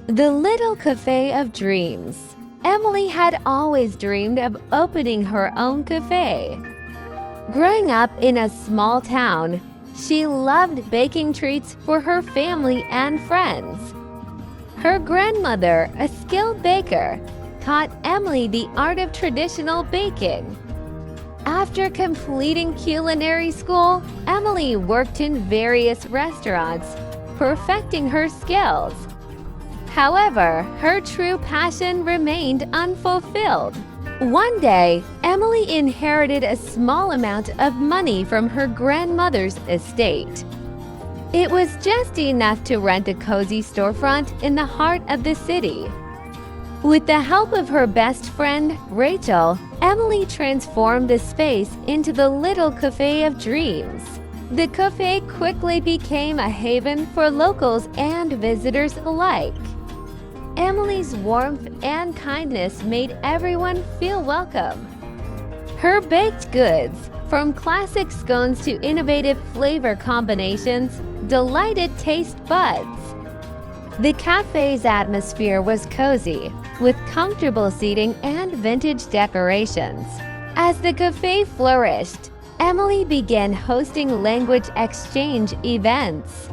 The Little Cafe of Dreams. Emily had always dreamed of opening her own cafe. Growing up in a small town, she loved baking treats for her family and friends. Her grandmother, a skilled baker, taught Emily the art of traditional baking. After completing culinary school, Emily worked in various restaurants, perfecting her skills. However, her true passion remained unfulfilled. One day, Emily inherited a small amount of money from her grandmother's estate. It was just enough to rent a cozy storefront in the heart of the city. With the help of her best friend, Rachel, Emily transformed the space into the Little Cafe of Dreams. The cafe quickly became a haven for locals and visitors alike. Emily's warmth and kindness made everyone feel welcome. Her baked goods, from classic scones to innovative flavor combinations, delighted taste buds. The cafe's atmosphere was cozy, with comfortable seating and vintage decorations. As the cafe flourished, Emily began hosting language exchange events.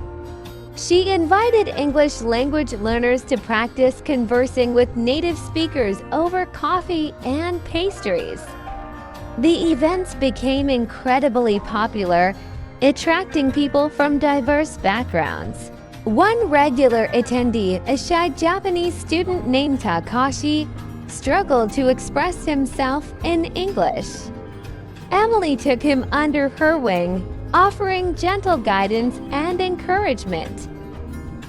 She invited English language learners to practice conversing with native speakers over coffee and pastries. The events became incredibly popular, attracting people from diverse backgrounds. One regular attendee, a shy Japanese student named Takashi, struggled to express himself in English. Emily took him under her wing, offering gentle guidance and encouragement.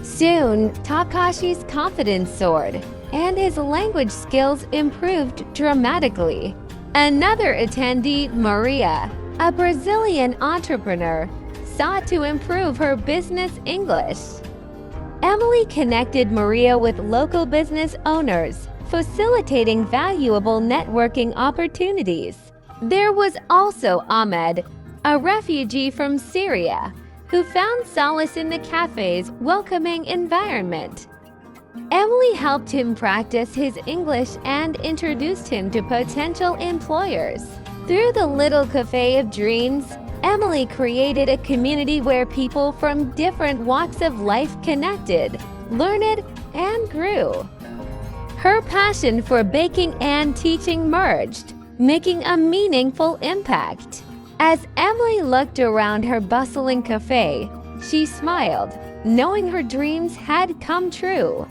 Soon, Takashi's confidence soared, and his language skills improved dramatically. Another attendee, Maria, a Brazilian entrepreneur, sought to improve her business English. Emily connected Maria with local business owners, facilitating valuable networking opportunities. There was also Ahmed, a refugee from Syria, who found solace in the cafe's welcoming environment. Emily helped him practice his English and introduced him to potential employers. Through the Little Cafe of Dreams, Emily created a community where people from different walks of life connected, learned, and grew. Her passion for baking and teaching merged, making a meaningful impact. As Emily looked around her bustling cafe, she smiled, knowing her dreams had come true.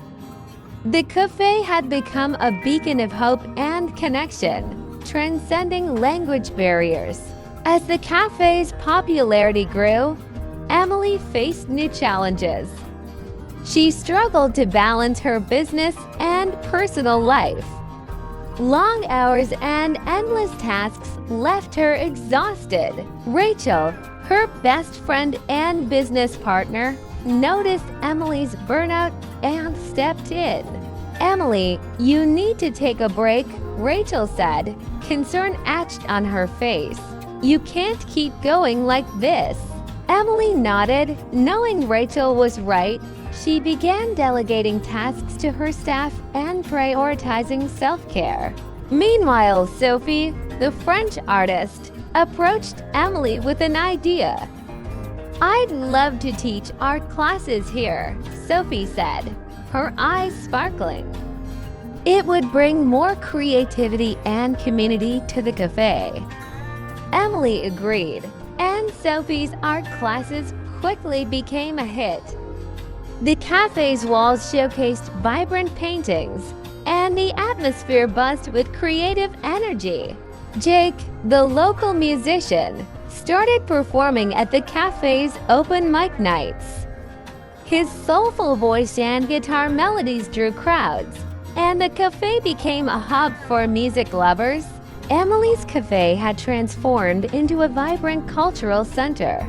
The cafe had become a beacon of hope and connection, transcending language barriers. As the cafe's popularity grew, Emily faced new challenges. She struggled to balance her business and personal life. Long hours and endless tasks left her exhausted. Rachel, her best friend and business partner, noticed Emily's burnout and stepped in. "Emily, you need to take a break," Rachel said, concern etched on her face. "You can't keep going like this." Emily nodded, knowing Rachel was right. She began delegating tasks to her staff and prioritizing self-care. Meanwhile, Sophie, the French artist, approached Emily with an idea. "I'd love to teach art classes here," Sophie said, her eyes sparkling. It would bring more creativity and community to the cafe. Emily agreed, and Sophie's art classes quickly became a hit. The cafe's walls showcased vibrant paintings, and the atmosphere buzzed with creative energy. Jake, the local musician, started performing at the cafe's open mic nights. His soulful voice and guitar melodies drew crowds, and the cafe became a hub for music lovers. Emily's cafe had transformed into a vibrant cultural center.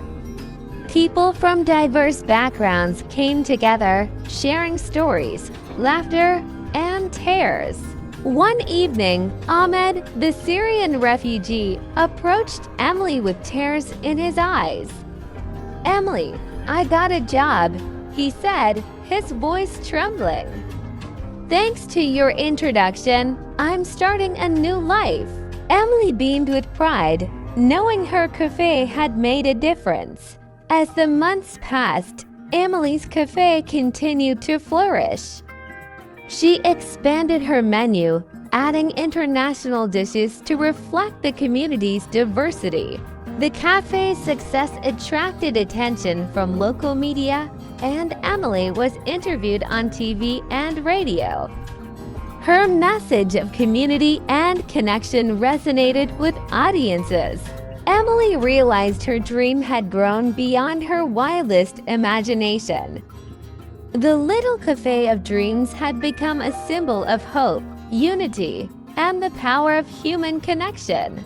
People from diverse backgrounds came together, sharing stories, laughter, and tears. One evening, Ahmed, the Syrian refugee, approached Emily with tears in his eyes. "Emily, I got a job," he said, his voice trembling. Thanks to your introduction, I'm starting a new life. Emily beamed with pride, knowing her cafe had made a difference. As the months passed, Emily's cafe continued to flourish. She expanded her menu, adding international dishes to reflect the community's diversity. The cafe's success attracted attention from local media, and Emily was interviewed on TV and radio. Her message of community and connection resonated with audiences. Emily realized her dream had grown beyond her wildest imagination. The Little Cafe of Dreams had become a symbol of hope, unity, and the power of human connection.